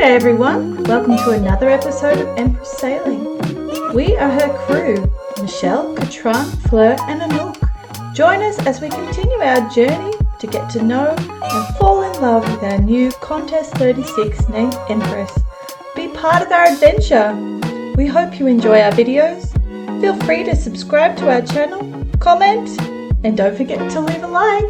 G'day everyone, welcome to another episode of Empress Sailing. We are her crew, Michelle, Katran, Fleur and Anouk. Join us as we continue our journey to get to know and fall in love with our new Contest 36 named Empress. Be part of our adventure. We hope you enjoy our videos. Feel free to subscribe to our channel, comment, and don't forget to leave a like.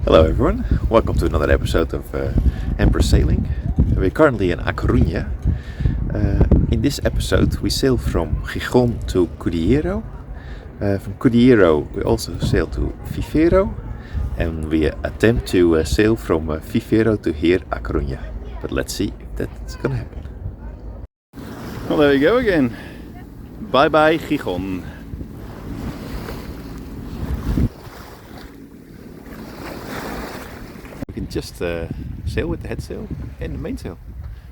Hello everyone, welcome to another episode of Empress Sailing. We're currently in A Coruna. In this episode we sail from Gijon to Cudillero. From Cudillero we also sail to Viveiro, and we attempt to sail from Viveiro to here A Coruna. But let's see if that's gonna happen. Well, there we go again. Bye bye Gijon. Just sail with the head sail and the mainsail.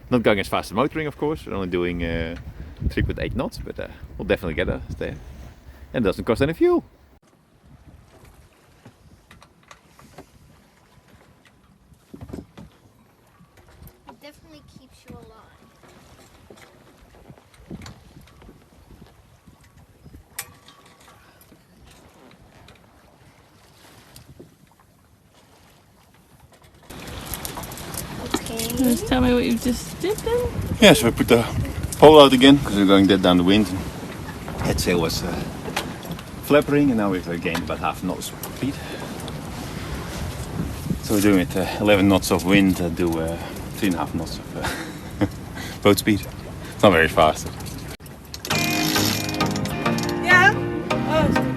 Not going as fast as motoring, of course. We're only doing 3.8 knots, but we'll definitely get us there. And it doesn't cost any fuel. It definitely keeps you alive. Just tell me what you just did then. Yeah, so we put the pole out again because we're going dead down the wind. Head sail was flappering, and now we've gained about half knot speed. So we're doing it 11 knots of wind, do 3.5 knots of boat speed. It's not very fast. Yeah? Oh, it's okay.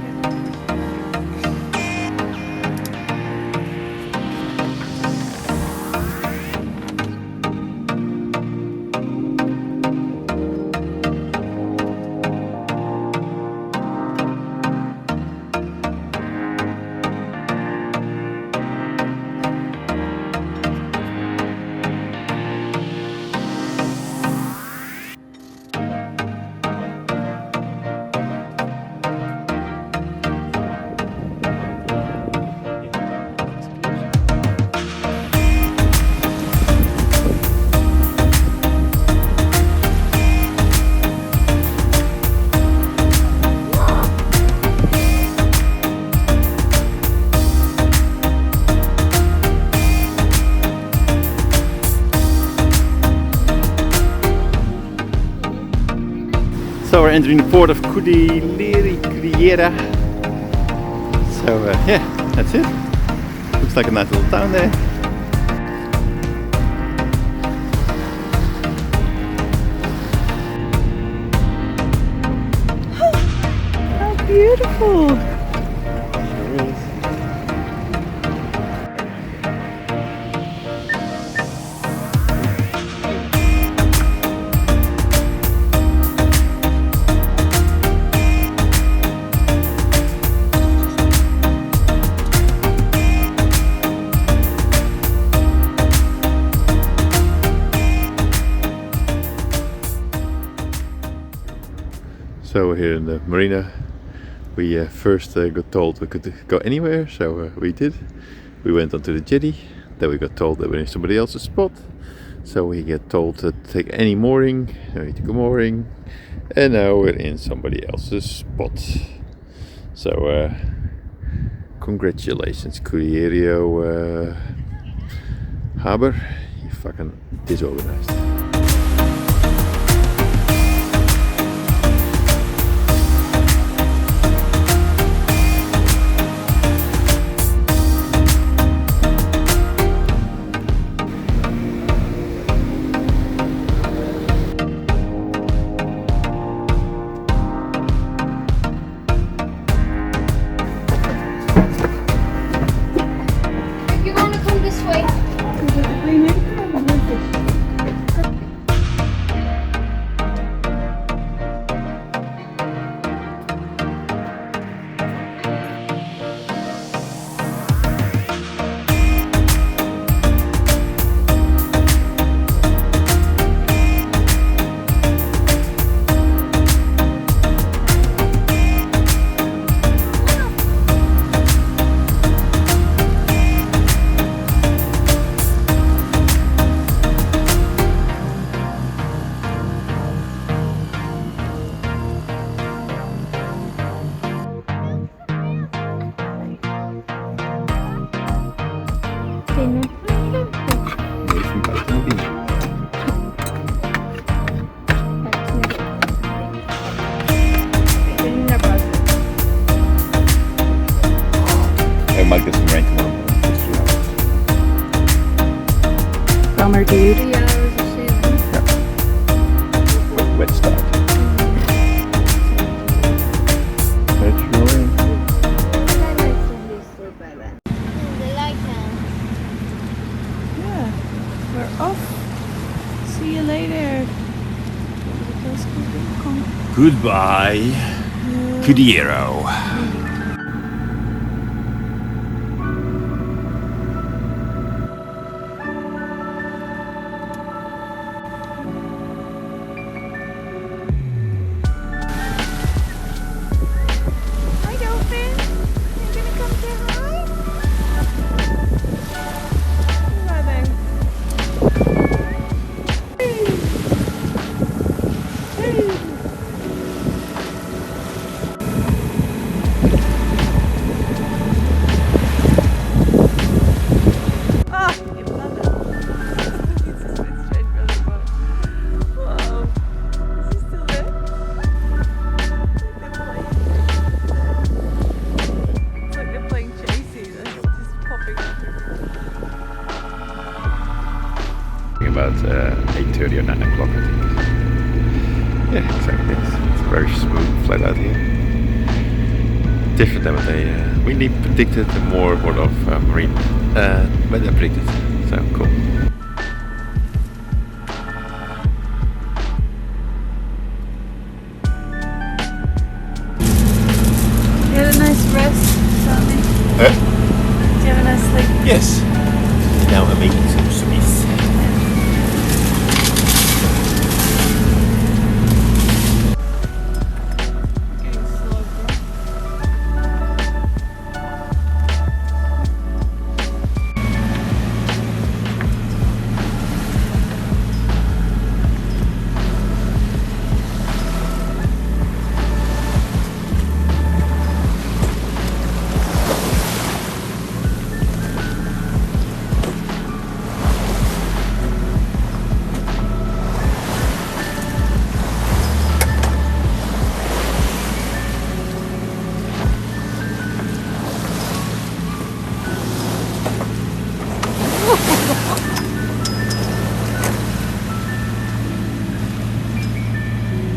So we're entering the port of Cudillero. So yeah, that's it. Looks like a nice little town there. How beautiful! Sure is. So we're here in the marina. We first got told we could go anywhere, so we did. We went onto the jetty, then we got told that we're in somebody else's spot. So we get told to take any mooring, we took a mooring, and now we're in somebody else's spot. So congratulations Cudillero Harbor, you fucking disorganized. You want to come this way? Green apron and the fish. binnen. Even buiten naar binnen. Naar buiten. We might get some rain tomorrow. Just 2 hours. Bummer, dude. 3 hours of sailing. Wet start. That's rolling. The lighthouse. Yeah, we're off. See you later. Goodbye, Cudillero. Hi, dolphin. You gonna come say hi? Where are they? Ah, you bladder. This is a bit strange, really, but whoa. Is he still there? It's like they're playing chasey. They're just popping up. About 8:30 or 9 o'clock, I think. Yeah, exactly. It's very smooth, flat out here. Different than what we need predicted, and more of marine weather predicted. So cool. You had a nice rest, Sammy. Huh? Did you have a nice sleep? Yes. Now I'm making some soumis. Getting slow, bro.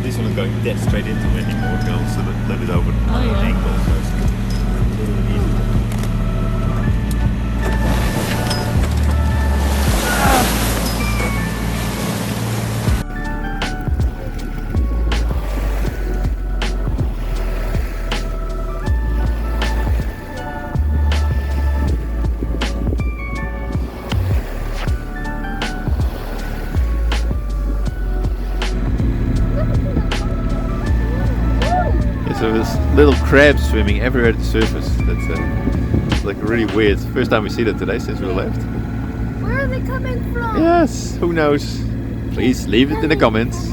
This one is going dead straight into it anymore. You can also let it over Oh, yeah. angle, so it's a little bit easier. So there's little crabs swimming everywhere at the surface. That's it's like really weird. First time we see that today since we left. Where are they coming from? Yes, who knows? Please leave it in the comments.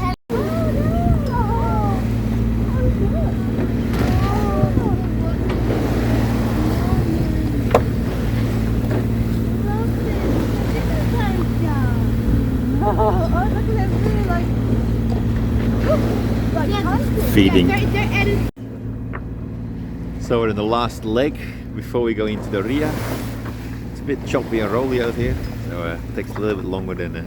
Feeding. So we're in the last leg before we go into the Ria. It's a bit choppy and rolly out here, so it takes a little bit longer than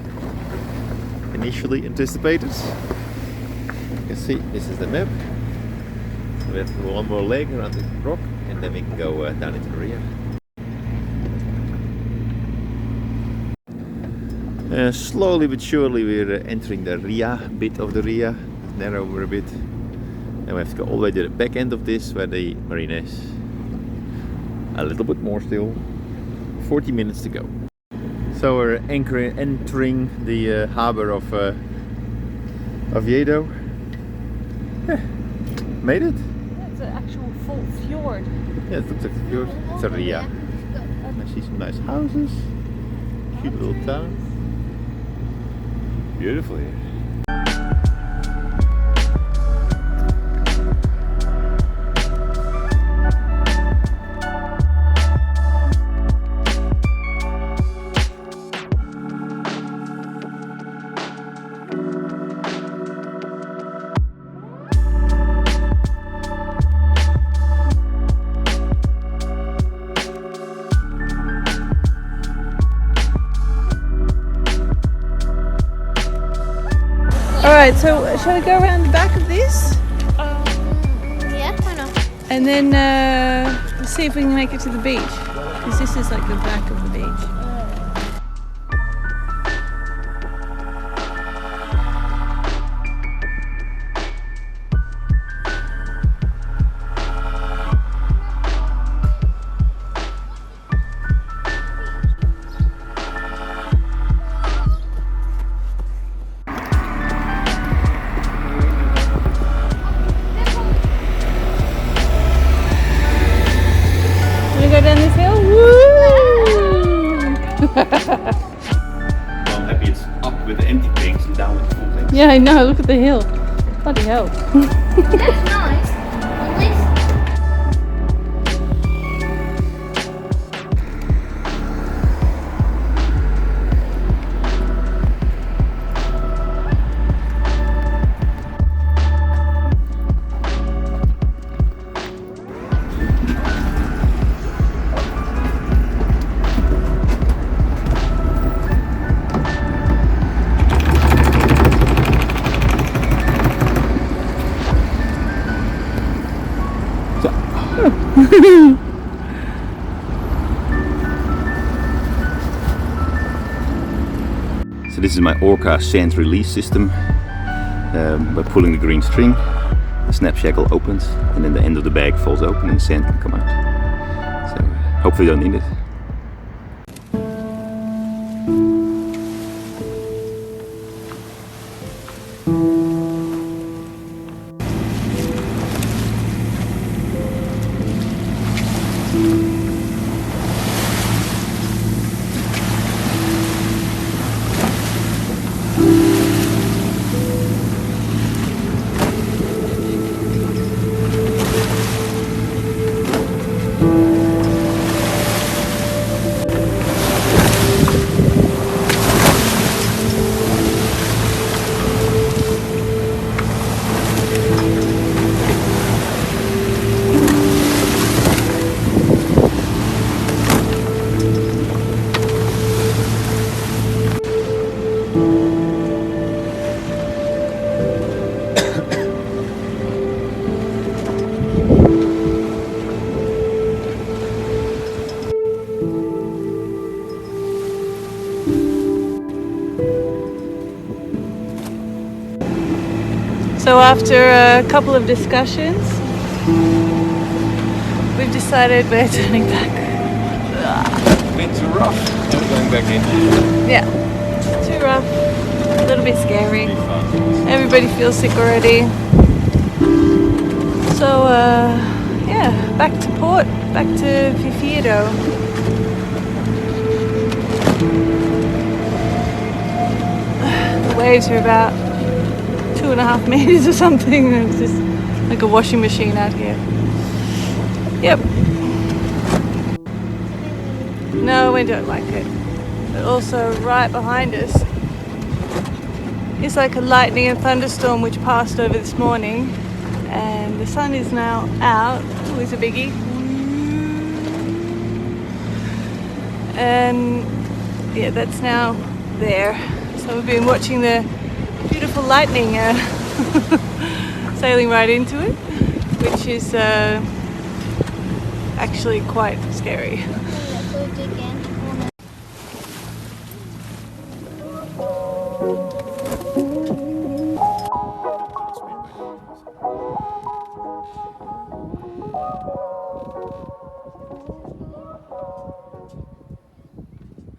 initially anticipated. You can see this is the map. So we have one more leg around the rock and then we can go down into the Ria. Slowly but surely we're entering the Ria bit of the Ria. It's narrower a bit. And we have to go all the way to the back end of this where the marina is. A little bit more still. 40 minutes to go. So we're entering the harbor of Viveiro. Yeah, made it. It's an actual full fjord. Yeah, it looks like a fjord. It's a Ria. And I see some nice houses. Cute little town. Beautiful here. Alright, so shall we go around the back of this? Yeah, why not? And then see if we can make it to the beach. Because this is like the back of the beach. Go down this hill. Woo! Well, I'm happy it's up with the empty tanks and down with the full tanks. Yeah, I know. Look at the hill. Bloody hell. That's nice. At least. So this is my Orca sand release system. By pulling the green string, the snap shackle opens and then the end of the bag falls open and the sand can come out. So hopefully you don't need it. So after a couple of discussions, we've decided we're turning back. A bit too rough. And we're going back in. Yeah, it's too rough, a little bit scary. Everybody feels sick already. So yeah, back to port, back to Viveiro. The waves are about 2.5 meters or something. It's just like a washing machine out here. Yep. No, we don't like it. But also right behind us is like a lightning and thunderstorm which passed over this morning, and the sun is now out. Oh, it's a biggie. And yeah, that's now there. So we've been watching the beautiful lightning sailing right into it, which is actually quite scary. Again.